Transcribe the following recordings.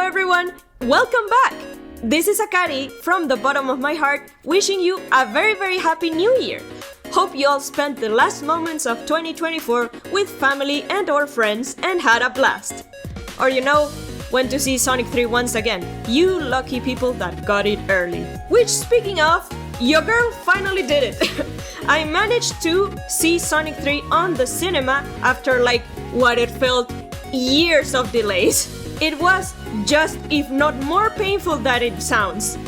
everyone! Welcome back! This is Akari from the bottom of my heart, wishing you a very happy new year. Hope you all spent the last moments of 2024 with family and or friends and had a blast. Or went to see Sonic 3 once again. You lucky people that got it early. Which, speaking of, your girl finally did it. I managed to see Sonic 3 on the cinema after what it felt years of delays. It was just, if not more painful than it sounds.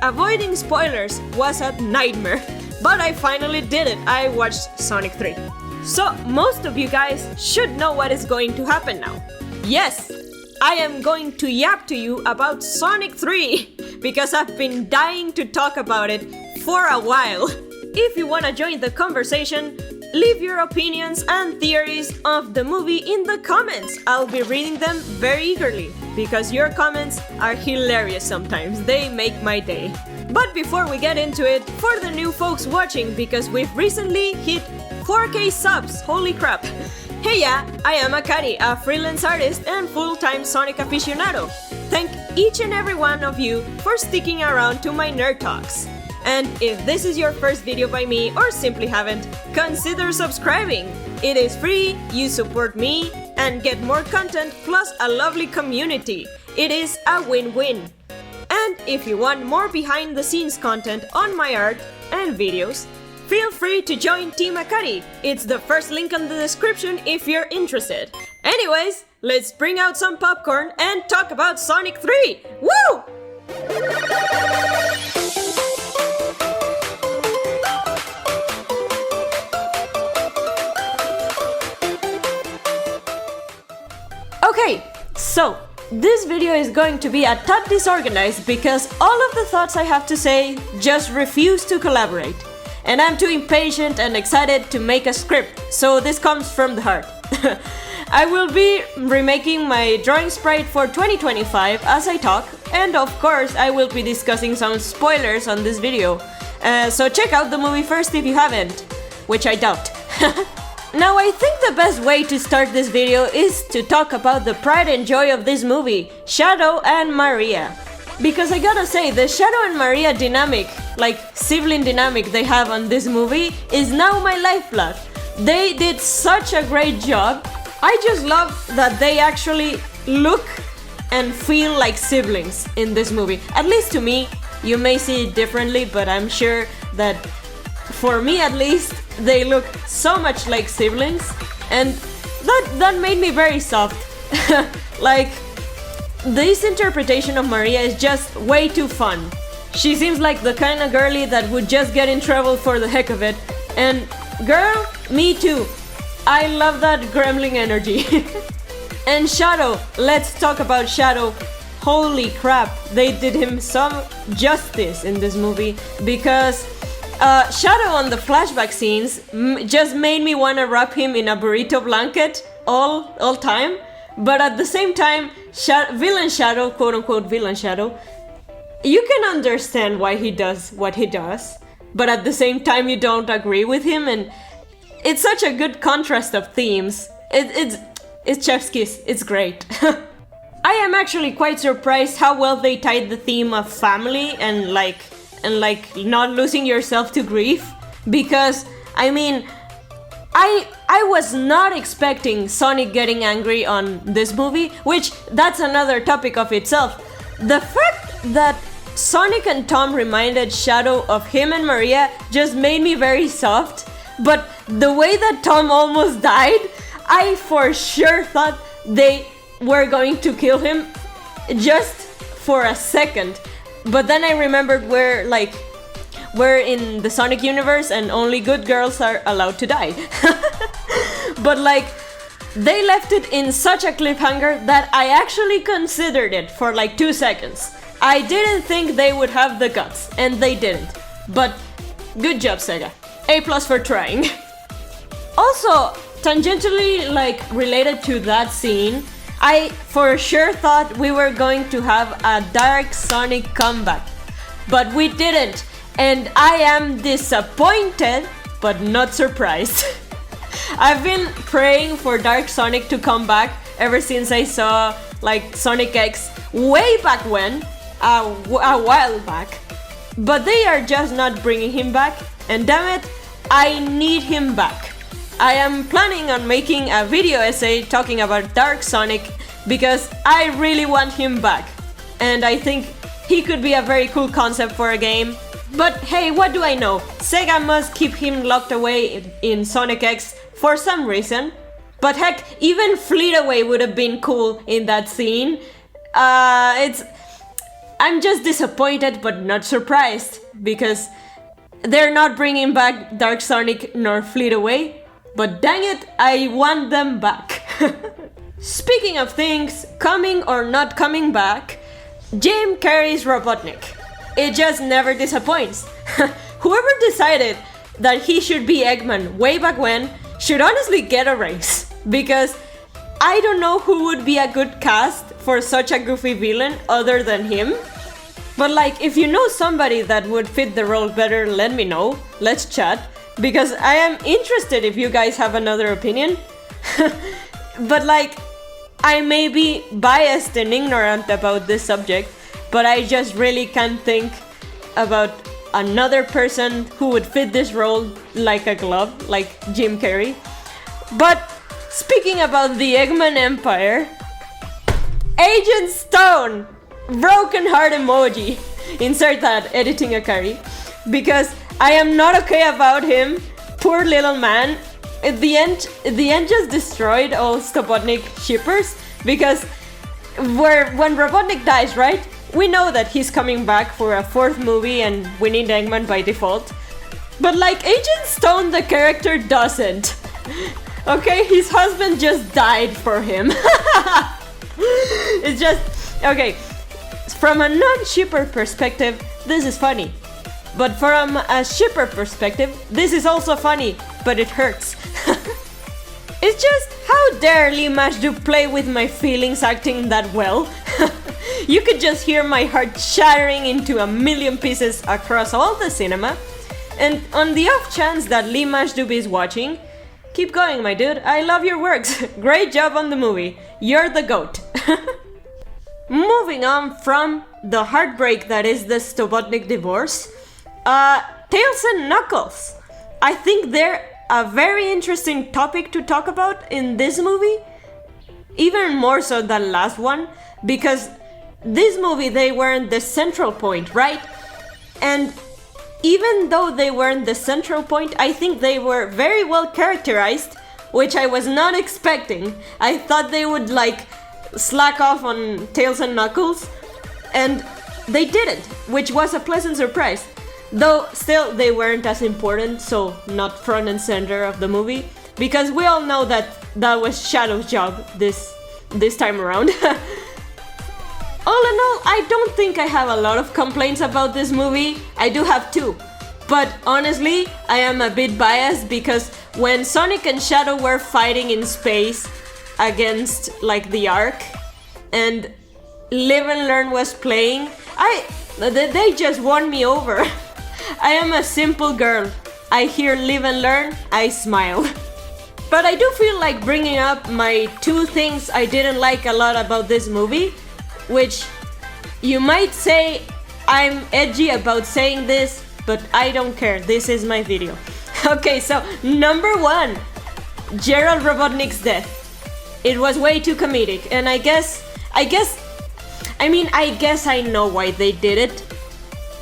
Avoiding spoilers was a nightmare. But I finally did it. I watched Sonic 3. So, most of you guys should know what is going to happen now. Yes, I am going to yap to you about Sonic 3 because I've been dying to talk about it for a while. If you wanna join the conversation, leave your opinions and theories of the movie in the comments. I'll be reading them very eagerly because your comments are hilarious sometimes. They make my day. But before we get into it, for the new folks watching, because we've recently hit 4K subs, holy crap. Hey I am Akari, a freelance artist and full-time Sonic aficionado. Thank each and every one of you for sticking around to my nerd talks. And if this is your first video by me or simply haven't, consider subscribing. It is free, you support me, and get more content plus a lovely community. It is a win-win. And if you want more behind-the-scenes content on my art and videos, feel free to join Team Akari. It's the first link in the description if you're interested. Anyways, let's bring out some popcorn and talk about Sonic 3! Woo! Okay, so this video is going to be a tad disorganized because all of the thoughts I have to say just refuse to collaborate. And I'm too impatient and excited to make a script, so this comes from the heart. I will be remaking my drawing sprite for 2025 as I talk, and of course I will be discussing some spoilers on this video. So check out the movie first if you haven't, which I doubt. Now I think the best way to start this video is to talk about the pride and joy of this movie, Shadow and Maria. Because I gotta say, the Shadow and Maria dynamic, sibling dynamic they have on this movie, is now my lifeblood. They did such a great job. I just love that they actually look and feel like siblings in this movie. At least to me, you may see it differently, but I'm sure that for me at least, they look so much like siblings, and that made me very soft. This interpretation of Maria is just way too fun. She seems like the kind of girly that would just get in trouble for the heck of it. And girl, me too. I love that gremlin energy. And Shadow, let's talk about Shadow. Holy crap, they did him some justice in this movie because Shadow on the flashback scenes just made me want to wrap him in a burrito blanket all time. But at the same time, Villain Shadow, quote-unquote Villain Shadow, you can understand why he does what he does, but at the same time you don't agree with him, and it's such a good contrast of themes. It's chef's kiss, it's great. I am actually quite surprised how well they tied the theme of family and not losing yourself to grief, because I was not expecting Sonic getting angry on this movie, which that's another topic of itself. The fact that Sonic and Tom reminded Shadow of him and Maria just made me very soft, but the way that Tom almost died, I for sure thought they were going to kill him just for a second. But then I remembered we're in the Sonic universe and only good girls are allowed to die. But they left it in such a cliffhanger that I actually considered it for 2 seconds. I didn't think they would have the guts, and they didn't. But good job, Sega. A+ for trying. Also, tangentially related to that scene, I for sure thought we were going to have a Dark Sonic comeback, but we didn't, and I am disappointed, but not surprised. I've been praying for Dark Sonic to come back ever since I saw like Sonic X way back when, a while back. But they are just not bringing him back, and damn it, I need him back. I am planning on making a video essay talking about Dark Sonic because I really want him back. And I think he could be a very cool concept for a game. But hey, what do I know? Sega must keep him locked away in Sonic X for some reason. But heck, even Fleet Away would have been cool in that scene. I'm just disappointed but not surprised, because they're not bringing back Dark Sonic nor Fleet Away, but dang it, I want them back. Speaking of things coming or not coming back, Jim Carrey's Robotnik. It just never disappoints. Whoever decided that he should be Eggman way back when should honestly get a raise, because I don't know who would be a good cast for such a goofy villain other than him. But like, if you know somebody that would fit the role better, let me know. Let's chat, because I am interested if you guys have another opinion. But like, I may be biased and ignorant about this subject, but I just really can't think about another person who would fit this role like a glove, like Jim Carrey. But speaking about the Eggman Empire, Agent Stone! Broken heart emoji. Insert that, editing Akari. Because I am not okay about him. Poor little man. At the end just destroyed all Robotnik shippers. Because when Robotnik dies, right? We know that he's coming back for a 4th movie and we need Eggman by default. But like, Agent Stone, the character, doesn't. Okay, his husband just died for him. It's just... Okay, from a non-shipper perspective, this is funny. But from a shipper perspective, this is also funny, but it hurts. It's just, how dare Lee Majdu play with my feelings acting that well? You could just hear my heart shattering into a million pieces across all the cinema. And on the off chance that Lee Majdu is watching, keep going, my dude. I love your works. Great job on the movie. You're the GOAT. Moving on from the heartbreak that is the Robotnik divorce, Tails and Knuckles. I think they're a very interesting topic to talk about in this movie, even more so than last one, because this movie they weren't the central point, right? And even though they weren't the central point, I think they were very well characterized, which I was not expecting. I thought they would like slack off on Tails and Knuckles, and they didn't, which was a pleasant surprise. Though still they weren't as important, so not front and center of the movie, because we all know that that was Shadow's job this time around. All in all, I don't think I have a lot of complaints about this movie. I do have 2. But honestly, I am a bit biased because when Sonic and Shadow were fighting in space against like the Ark and Live and Learn was playing, they just won me over. I am a simple girl. I hear Live and Learn, I smile. But I do feel like bringing up my 2 things I didn't like a lot about this movie, which you might say I'm edgy about saying this, but I don't care. This is my video. Okay, so number 1, Gerald Robotnik's death. It was way too comedic, and I guess I know why they did it.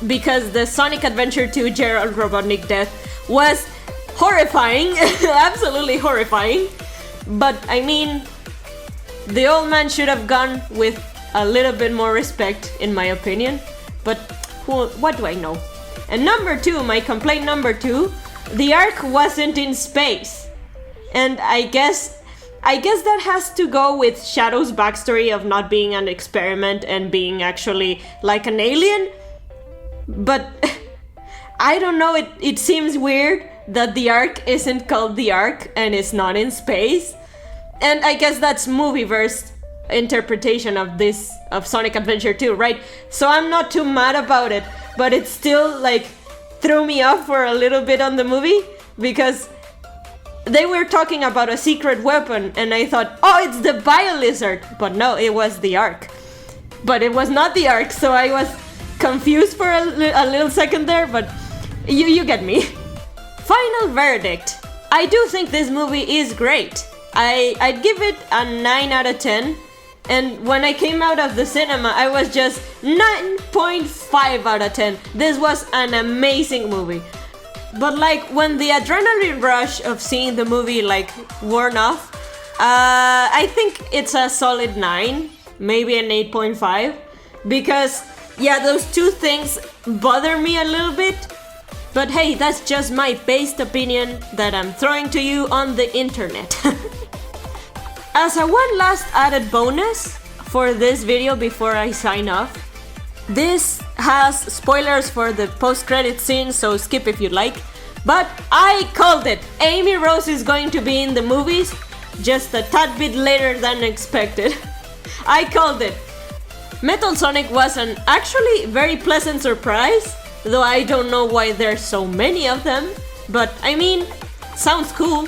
Because the Sonic Adventure 2 Gerald Robotnik death was horrifying, absolutely horrifying. But I mean, the old man should have gone with a little bit more respect, in my opinion. But what do I know? And number 2, my complaint number 2, the Ark wasn't in space. And I guess that has to go with Shadow's backstory of not being an experiment and being actually like an alien. But I don't know, it seems weird that the Ark isn't called the Ark and it's not in space. And I guess that's movieverse interpretation of Sonic Adventure 2, right? So I'm not too mad about it, but it still like threw me off for a little bit on the movie, because they were talking about a secret weapon, and I thought, oh, it's the bio-lizard. But no, it was the Ark. But it was not the Ark, so I was confused for a little second there, but you get me. Final verdict. I do think this movie is great. I'd give it a 9 out of 10. And when I came out of the cinema, I was just 9.5 out of 10. This was an amazing movie. But like when the adrenaline rush of seeing the movie like worn off, I think it's a solid 9, maybe an 8.5. Because yeah, those two things bother me a little bit. But hey, that's just my based opinion that I'm throwing to you on the internet. As a one last added bonus for this video before I sign off, this has spoilers for the post-credit scene, so skip if you like. But I called it! Amy Rose is going to be in the movies, just a tad bit later than expected. I called it! Metal Sonic was an actually very pleasant surprise, though I don't know why there's so many of them, but I mean, sounds cool.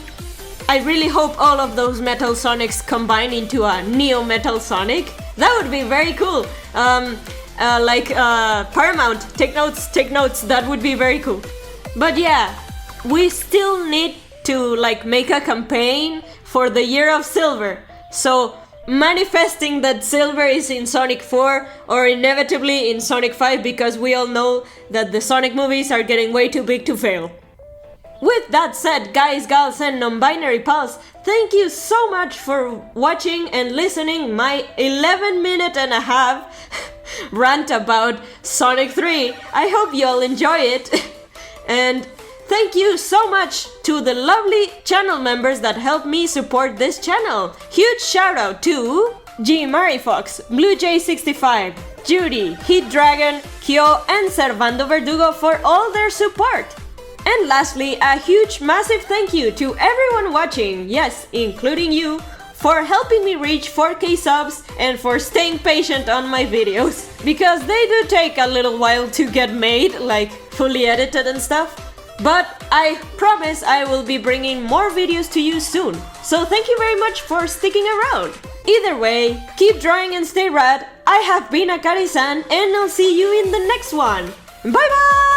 I really hope all of those Metal Sonics combine into a Neo Metal Sonic. That would be very cool. Paramount, take notes, that would be very cool. But yeah, we still need to like make a campaign for the Year of Silver. So manifesting that Silver is in Sonic 4 or inevitably in Sonic 5, because we all know that the Sonic movies are getting way too big to fail. With that said, guys, gals, and non-binary pals, thank you so much for watching and listening my 11-minute-and-a-half rant about Sonic 3. I hope you all enjoy it. And thank you so much to the lovely channel members that help me support this channel. Huge shout out to G. Marifox, BlueJ65, Judy, Heat Dragon, Kyo, and Servando Verdugo for all their support. And lastly, a huge massive thank you to everyone watching, yes, including you, for helping me reach 4K subs and for staying patient on my videos. Because they do take a little while to get made, like fully edited and stuff. But I promise I will be bringing more videos to you soon. So thank you very much for sticking around. Either way, keep drawing and stay rad. I have been Akari-san, and I'll see you in the next one. Bye bye!